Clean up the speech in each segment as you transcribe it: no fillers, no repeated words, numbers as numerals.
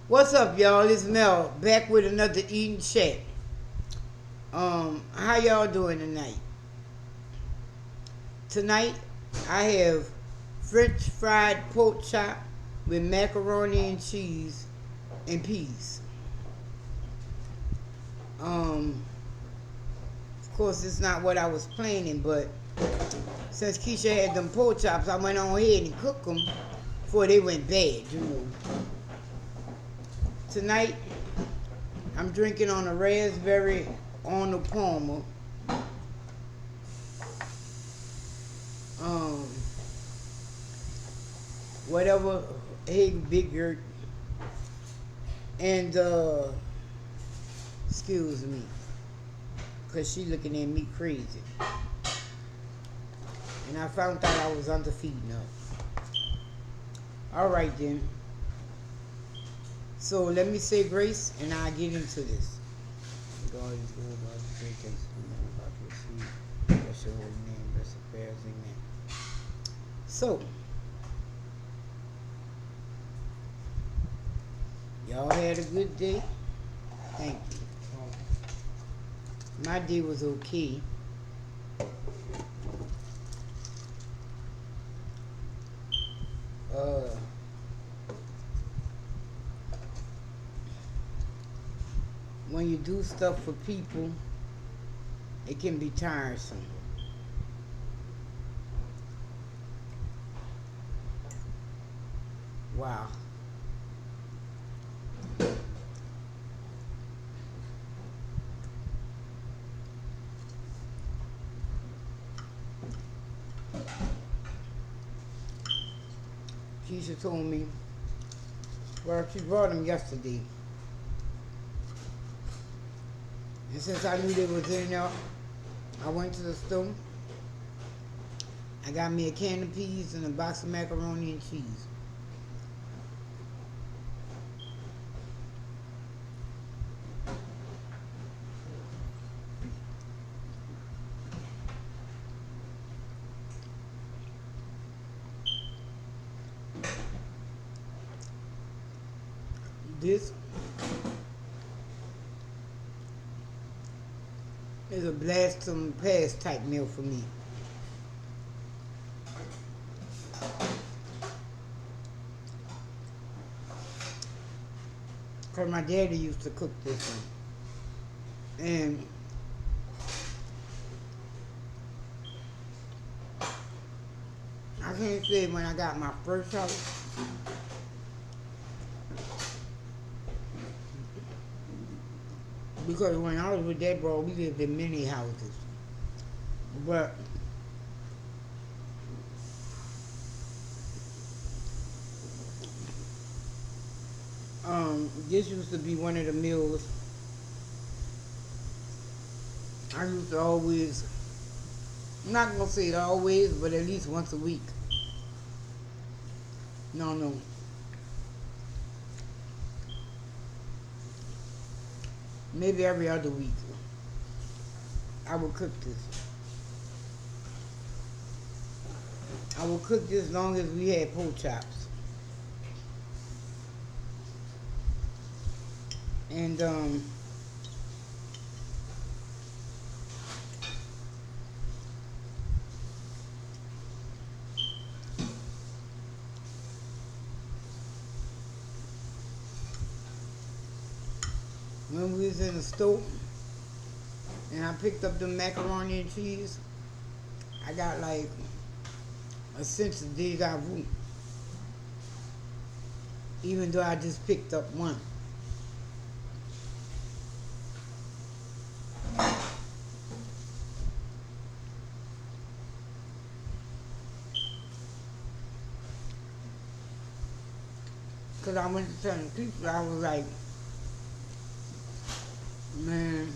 What's up, y'all? It's Mel back with another eating chat. How y'all doing tonight? Tonight, I have French fried pork chop with macaroni and cheese and peas. Of course, it's not what I was planning, but since Keisha had them pork chops, I went on ahead and cooked them before they went bad. Tonight, I'm drinking on a raspberry on the Palmer. Um, Whatever, hey, Big Gurt, and excuse me, cause she looking at me crazy, and I found out I was under feeding her. All right then. So let me say grace, and I'll get into this. God is good, about the great things about your seed. Bless your holy name, bless the prayers, amen. So, y'all had a good day? Thank you. My day was okay. Uh, when you do stuff for people, it can be tiresome. Wow. Keisha told me, well, she brought them yesterday. And since I knew they was in there, I went to the store. I got me a can of peas and a box of macaroni and cheese. This is a blast from the past type meal for me. Because my daddy used to cook this one. And I can't say when I got my first house, because when I was with that bro, we lived in many houses. But this used to be one of the meals I used to always, I'm not gonna say it always, but at least once a week. No. Maybe every other week. I would cook this. I would cook this as long as we had pork chops. And when we was in the store and I picked up the macaroni and cheese, I got like a sense of deja vu, even though I just picked up one. Because I went to certain people, I was like, man,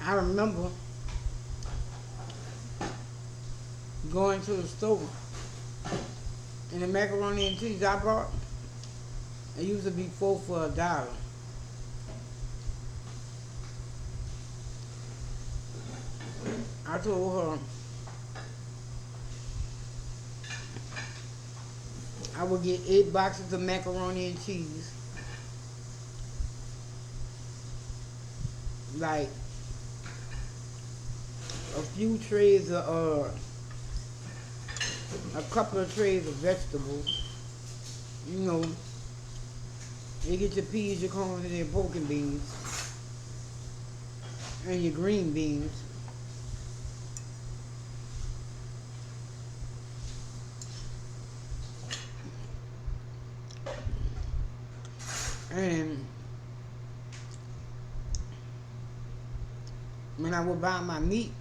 I remember going to the store and the macaroni and cheese I bought, it used to be 4 for $1. I told her I would get 8 boxes of macaroni and cheese, like a few trays of, a couple of trays of vegetables. You know, you get your peas, your corn, and your pork and beans, and your green beans. And when I would buy my meat,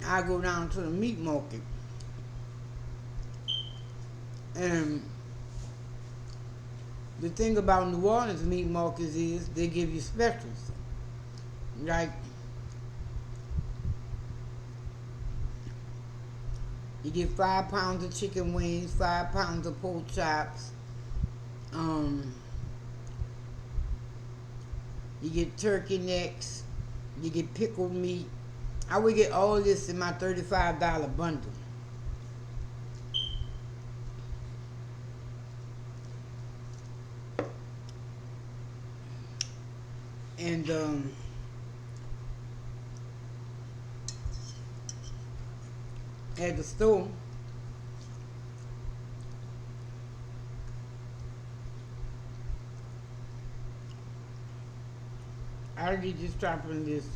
I go down to the meat market. And the thing about New Orleans meat markets is they give you specials. Like, you get 5 pounds of chicken wings, 5 pounds of pork chops. Um, you get turkey necks. You get pickled meat. I would get all this in my $35 bundle. And at the store, I did this shopping this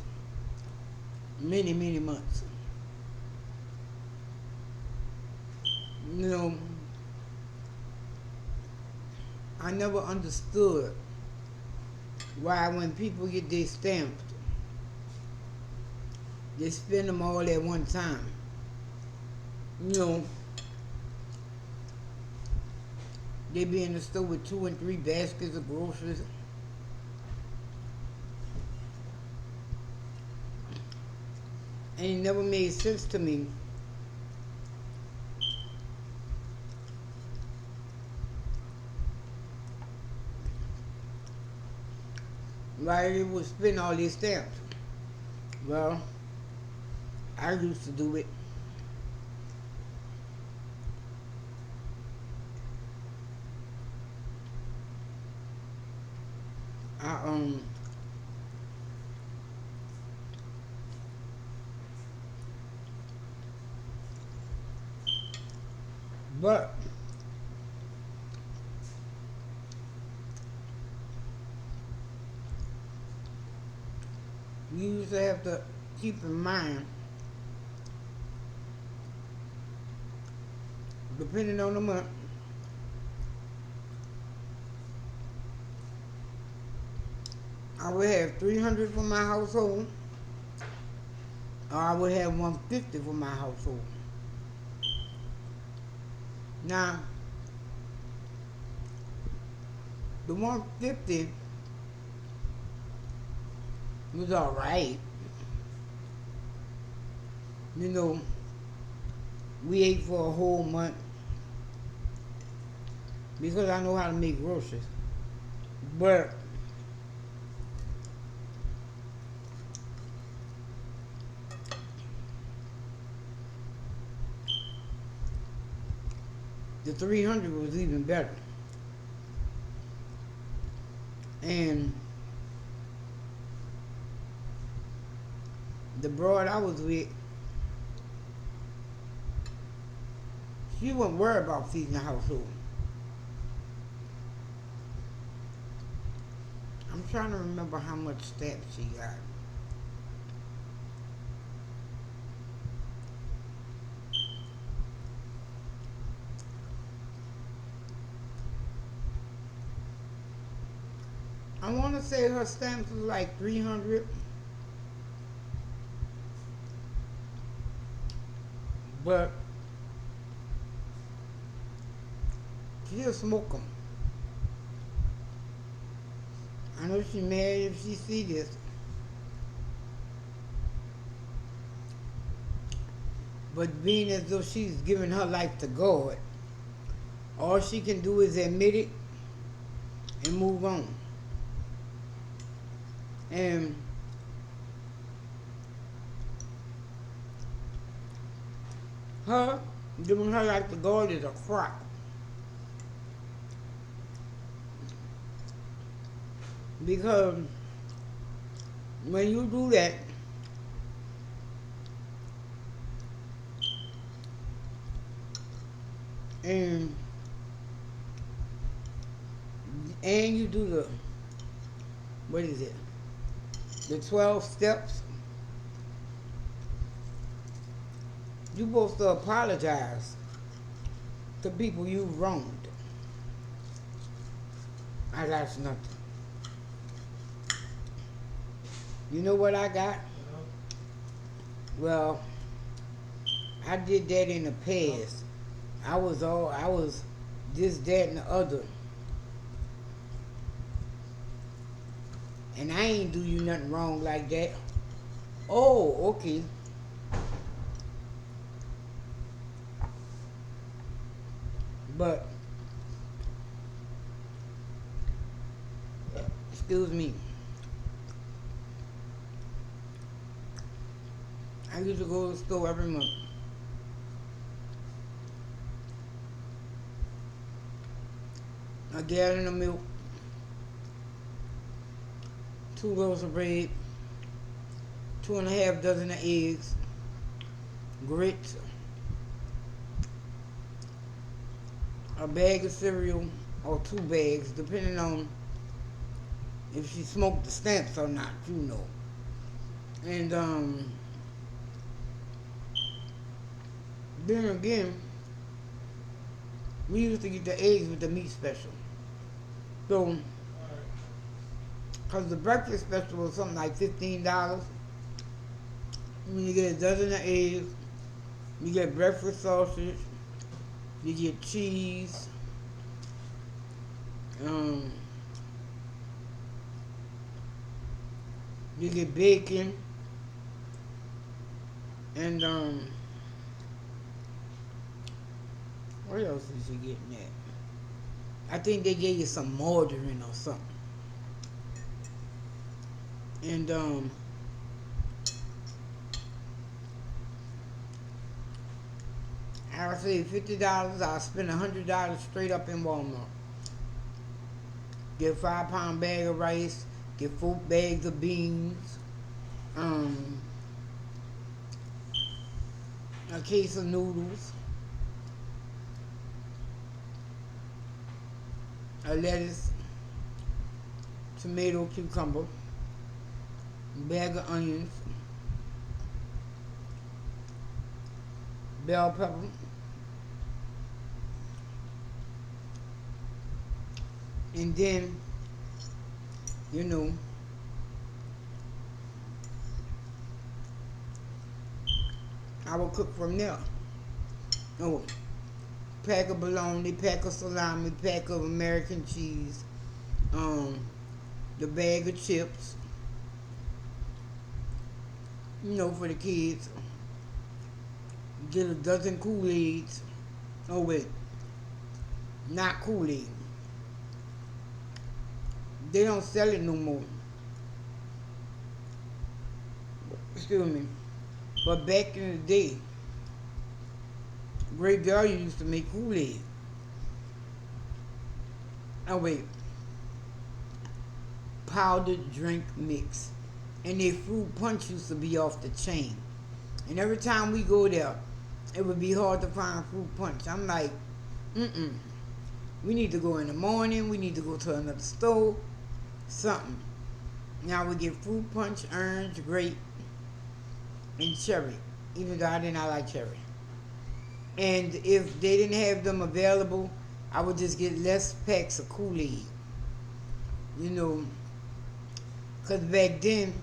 many, many months. You know, I never understood why when people get their stamps, they spend them all at one time. You know, they be in the store with 2 and 3 baskets of groceries. And it never made sense to me why they would spend all these stamps. Well, I used to do it. I but you used to have to keep in mind, depending on the month, I would have 300 for my household, or I would have 150 for my household. Now, the 150 was alright. You know, we ate for a whole month because I know how to make groceries. But the 300 was even better. And the broad I was with, she wasn't worried about feeding the household. I'm trying to remember how much stamps she got. I want to say her stamps was like 300, but she'll smoke them. I know she's mad if she see this, but being as though she's giving her life to God, all she can do is admit it and move on. And her doing her like the gold is a crop. Because when you do that, and you do the, what is it, the 12 steps, you supposed to apologize to people you wronged. That's nothing. You know what I got? Well, I did that in the past. I was this, that, and the other. And I ain't do you nothing wrong like that. Oh, okay. But, excuse me. I used to go to the store every month. A gallon of milk, 2 loaves of bread, 2.5 dozen of eggs, grits, a bag of cereal, or 2 bags, depending on if she smoked the stamps or not, you know. And then again, we used to get the eggs with the meat special. So, because the breakfast special was something like $15. When you get a dozen of eggs, you get breakfast sausage, you get cheese, you get bacon, and what else is you getting that? I think they gave you some margarine or something. And I'll say $50, I'll spend $100 straight up in Walmart. Get a 5-pound bag of rice, get 4 bags of beans, a case of noodles, a lettuce, tomato, cucumber, bag of onions, bell pepper, and then, you know, I will cook from there. Oh, pack of bologna, pack of salami, pack of American cheese, the bag of chips, you know, for the kids. Get a dozen Kool-Aids. Oh wait, not Kool-Aid. They don't sell it no more. Excuse me. But back in the day, Great Value used to make Kool-Aid. Oh wait, powdered drink mix. And their fruit punch used to be off the chain. And every time we go there, it would be hard to find fruit punch. I'm like, we need to go in the morning. We need to go to another store. Something. Now we get fruit punch, orange, grape, and cherry. Even though I did not like cherry. And if they didn't have them available, I would just get less packs of Kool-Aid. You know, because back then,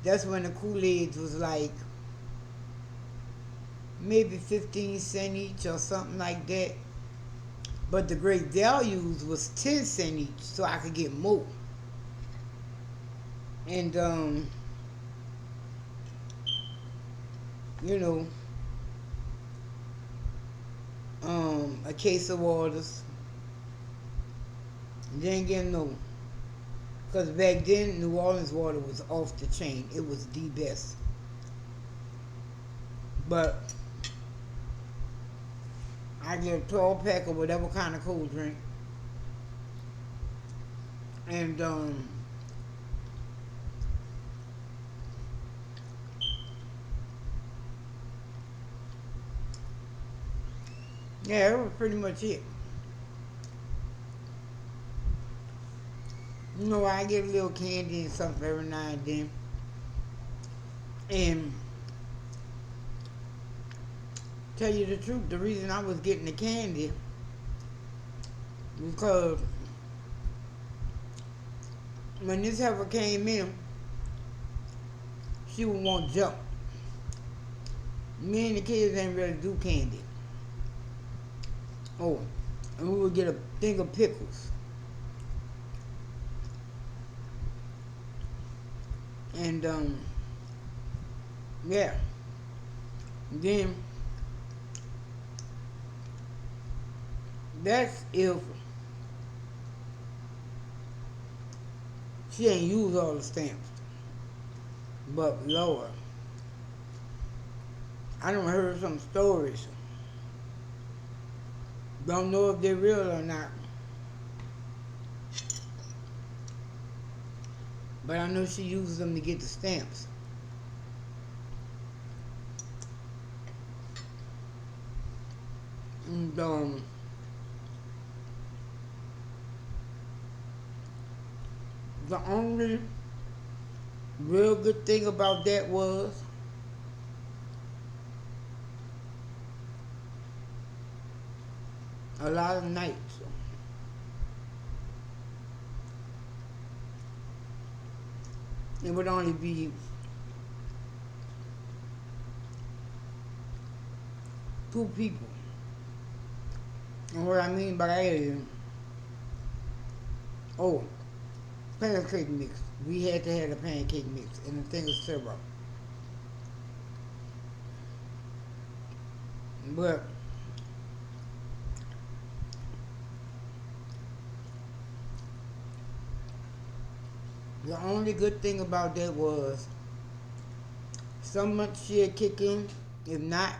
that's when the Kool-Aid was like maybe 15 cents each or something like that. But the Great Values was 10 cents each, so I could get more. And you know, a case of waters. Didn't get no, because back then New Orleans water was off the chain. It was the best. But I get a 12 pack of whatever kind of cold drink. And yeah, that was pretty much it. You know, I get a little candy and something every now and then. And tell you the truth, the reason I was getting the candy was because when this heifer came in, she would want junk. Me and the kids ain't really do candy. Oh, and we would get a thing of pickles. And yeah. Then that's if she ain't use all the stamps. But Lord, I done heard some stories. Don't know if they're real or not. But I know she uses them to get the stamps. And the only real good thing about that was a lot of nights it would only be 2 people. And what I mean by that is, oh, pancake mix. We had to have a pancake mix and a thing of syrup. But the only good thing about that was so much she'd kick in. If not,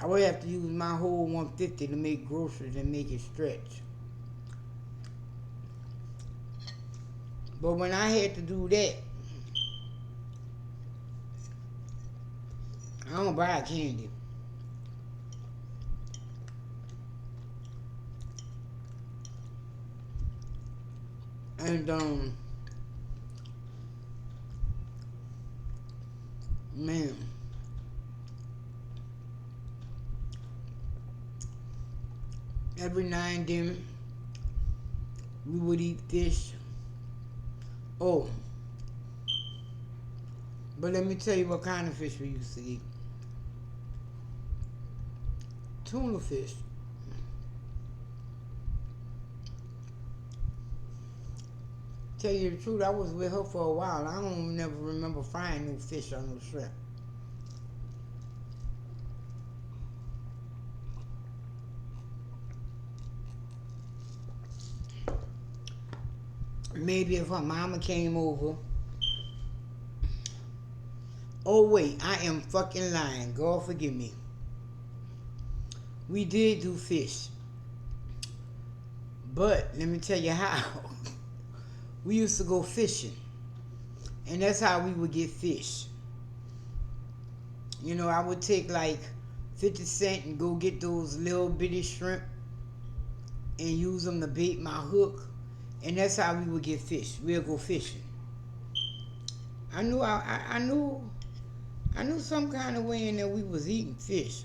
I would have to use my whole 150 to make groceries and make it stretch. But when I had to do that, I don't buy candy. And man, every now and then we would eat fish. Oh, but let me tell you what kind of fish we used to eat. Tuna fish. Tell you the truth, I was with her for a while. I don't never remember frying no fish or no shrimp. Maybe if her mama came over. Oh wait, I am fucking lying. God forgive me. We did do fish. But let me tell you how. We used to go fishing. And that's how we would get fish. You know, I would take like 50 cents and go get those little bitty shrimp and use them to bait my hook. And that's how we would get fish. We'll go fishing. I knew some kind of way in there we was eating fish.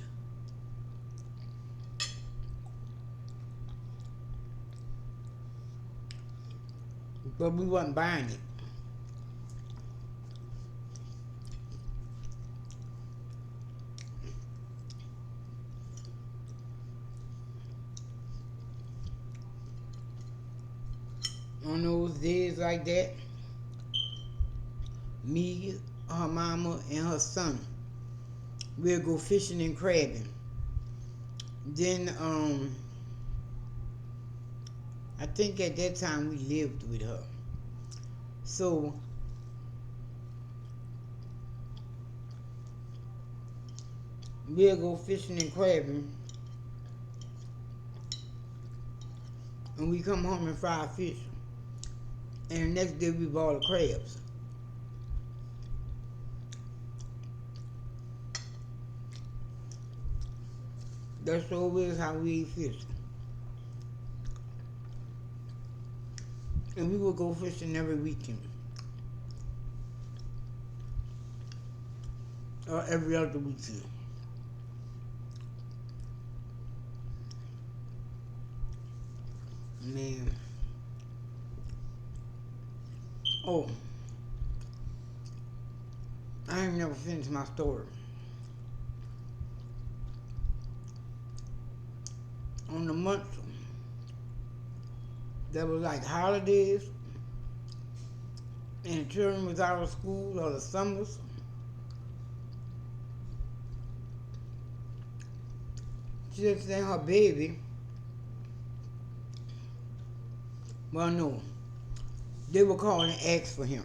But we wasn't buying it. On those days like that, me, her mama, and her son, we'll go fishing and crabbing. Then, I think at that time we lived with her. So, we'll go fishing and crabbing. and we come home and fry fish. And the next day we boil the crabs. That's always how we eat fish. And we would go fishing every weekend. Or every other weekend. Man. Oh. I ain't never finished my story. On the months that was like holidays and the children was out of school or the summers, she just sent her baby. Well, no, they were calling and ask for him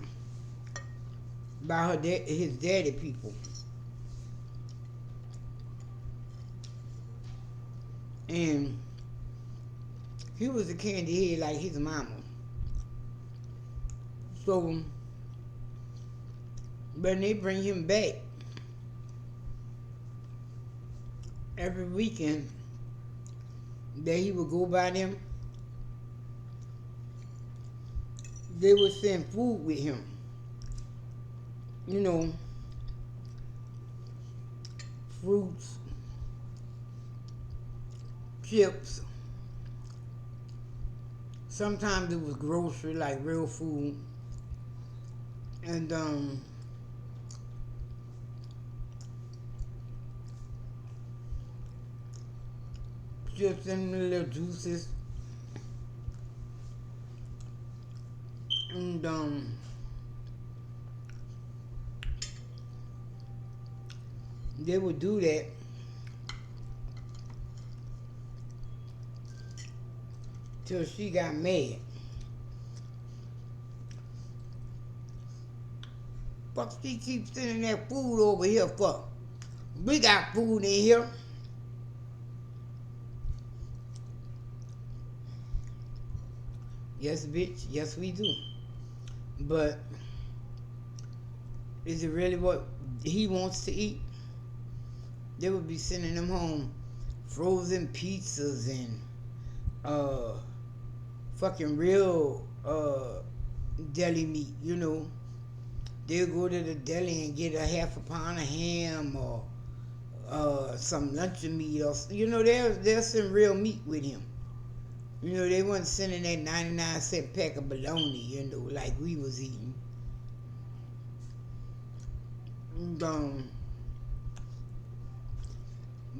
by his daddy people. And he was a candy head like his mama. So when they bring him back every weekend that he would go by them, they would send food with him. You know, fruits, chips. Sometimes it was grocery, like real food. And chips and little juices. And they would do that till she got mad. Fuck, she keeps sending that food over here for? We got food in here. Yes, bitch. Yes, we do. But is it really what he wants to eat? They would be sending him home frozen pizzas and fucking real deli meat, you know. They'll go to the deli and get a half a pound of ham or some luncheon meat, or you know, there's some real meat with him. You know, they wasn't sending that 99-cent pack of bologna, you know, like we was eating. And,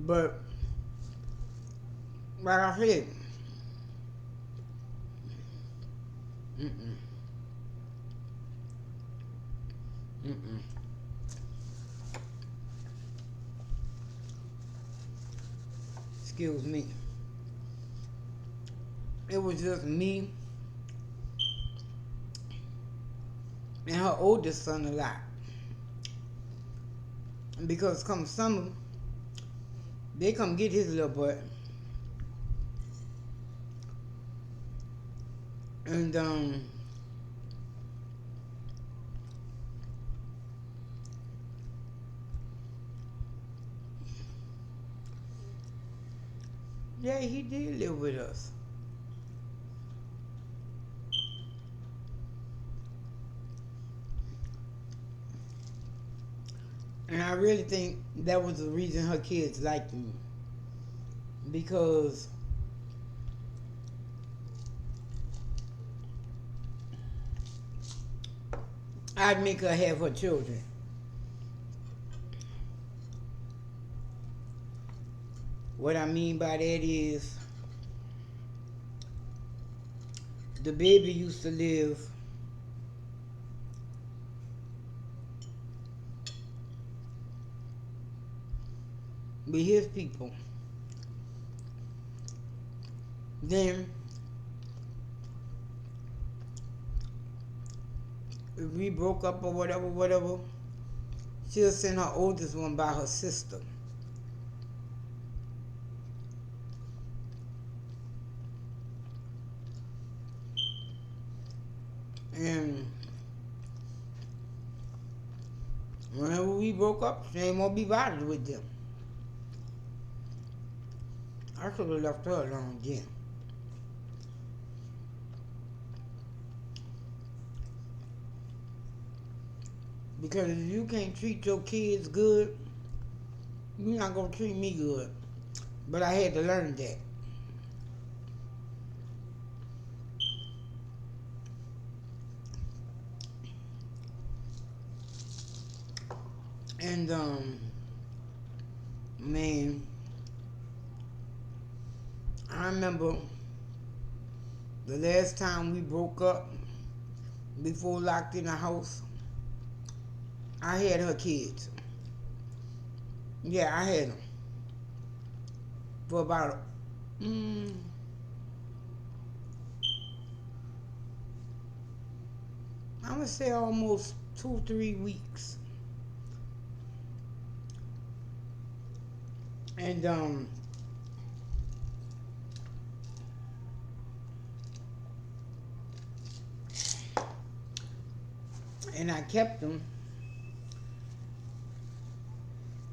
but like I said, excuse me. It was just me and her oldest son a lot. And because come summer, they come get his little butt. And yeah, he did live with us. And I really think that was the reason her kids liked me. Because I'd make her have her children. What I mean by that is, the baby used to live with his people. Then, if we broke up or whatever, she'll send her oldest one by her sister. And whenever we broke up, she ain't want to be bothered with them. I could have left her alone again. Because if you can't treat your kids good, you're not going to treat me good. But I had to learn that. And, man, I remember the last time we broke up, before locked in the house, I had her kids. Yeah, I had them. For about, I would say almost 2-3 weeks. And, I kept them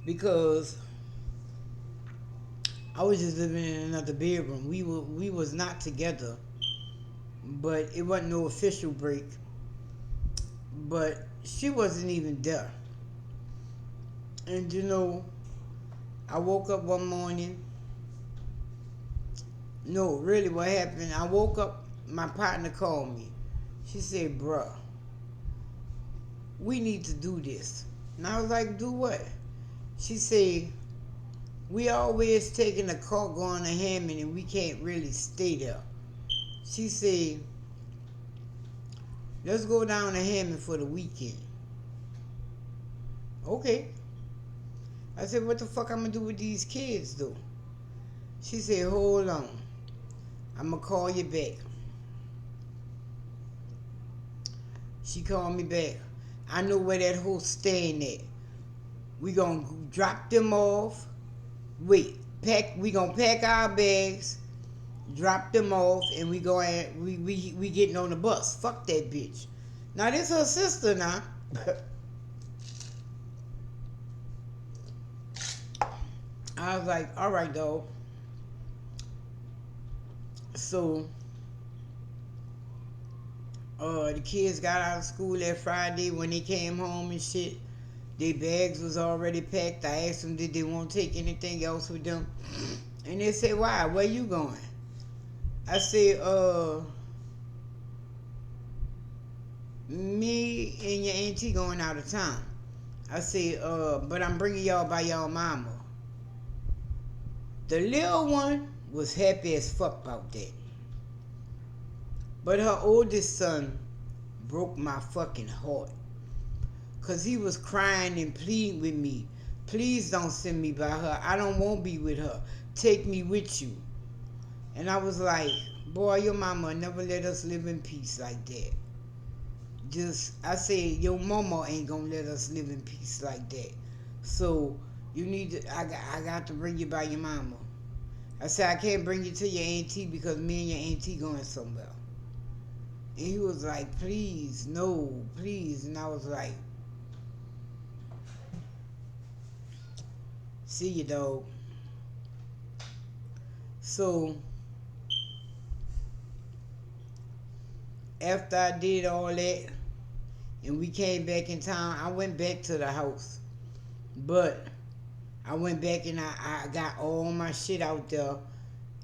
because I was just living in another bedroom. We was not together, but it wasn't no official break. But she wasn't even there. And I woke up one morning. No, really, what happened? I woke up. My partner called me. She said, "Bruh, we need to do this." And I was like, "Do what?" She said, "We always taking a car going to Hammond and we can't really stay there." She said, "Let's go down to Hammond for the weekend." Okay. I said, "What the fuck I'm gonna do with these kids though?" She said, "Hold on. I'm gonna call you back." She called me back. "I know where that hoe staying at. We gonna drop them off. Wait, we gonna pack our bags, drop them off, and we getting on the bus. Fuck that bitch." Now this her sister now. I was like, "All right, though." So the kids got out of school that Friday. When they came home and shit, their bags was already packed. I asked them, did they want to take anything else with them? And they said, "Why? Where you going?" I said, "Me and your auntie going out of town." I said, "But I'm bringing y'all by y'all mama." The little one was happy as fuck about that. But her oldest son broke my fucking heart. Because he was crying and pleading with me. "Please don't send me by her. I don't want to be with her. Take me with you." And I was like, "Boy, your mama never let us live in peace like that." I said, "Your mama ain't going to let us live in peace like that. So, I got to bring you by your mama." I said, "I can't bring you to your auntie because me and your auntie going somewhere." And he was like, "Please, no, please." And I was like, "See you, dog." So, after I did all that and we came back in town, I went back to the house. But I went back and I got all my shit out there.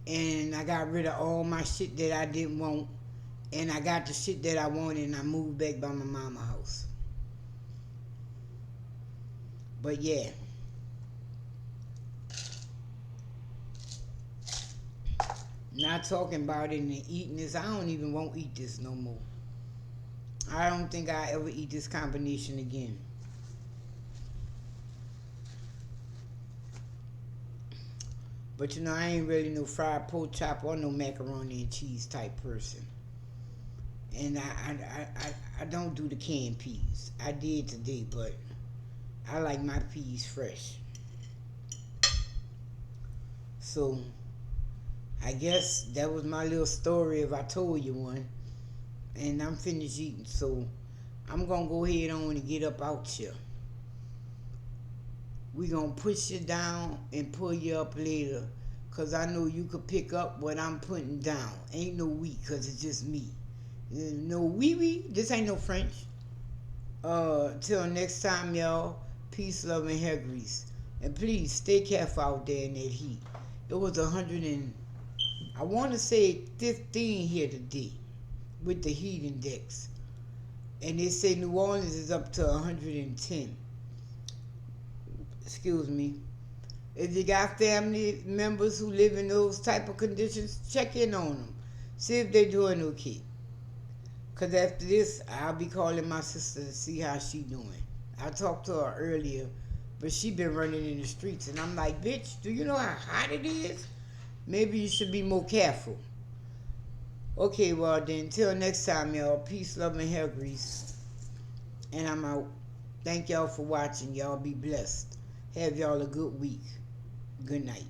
And I got rid of all my shit that I didn't want. And I got the shit that I wanted and I moved back by my mama's house. But yeah. Not talking about it and eating this. I don't even want to eat this no more. I don't think I ever eat this combination again. But I ain't really no fried pork chop or no macaroni and cheese type person. And I don't do the canned peas. I did today, but I like my peas fresh. So I guess that was my little story if I told you one. and I'm finished eating, so I'm gonna go ahead on and get up out here. We gonna push you down and pull you up later, cause I know you could pick up what I'm putting down. Ain't no we, cause it's just me. No wee. This ain't no French. Till next time, y'all. Peace, love, and hair grease. And please stay careful out there in that heat. It was 100 and I want to say 15 here today with the heat index. And they say New Orleans is up to 110. Excuse me. If you got family members who live in those type of conditions, check in on them. See if they're doing okay. Because after this, I'll be calling my sister to see how she doing. I talked to her earlier, but she been running in the streets. And I'm like, bitch, do you know how hot it is? Maybe you should be more careful. Okay, well then, till next time, y'all. Peace, love, and hair grease. And I'm out. Thank y'all for watching. Y'all be blessed. Have y'all a good week. Good night.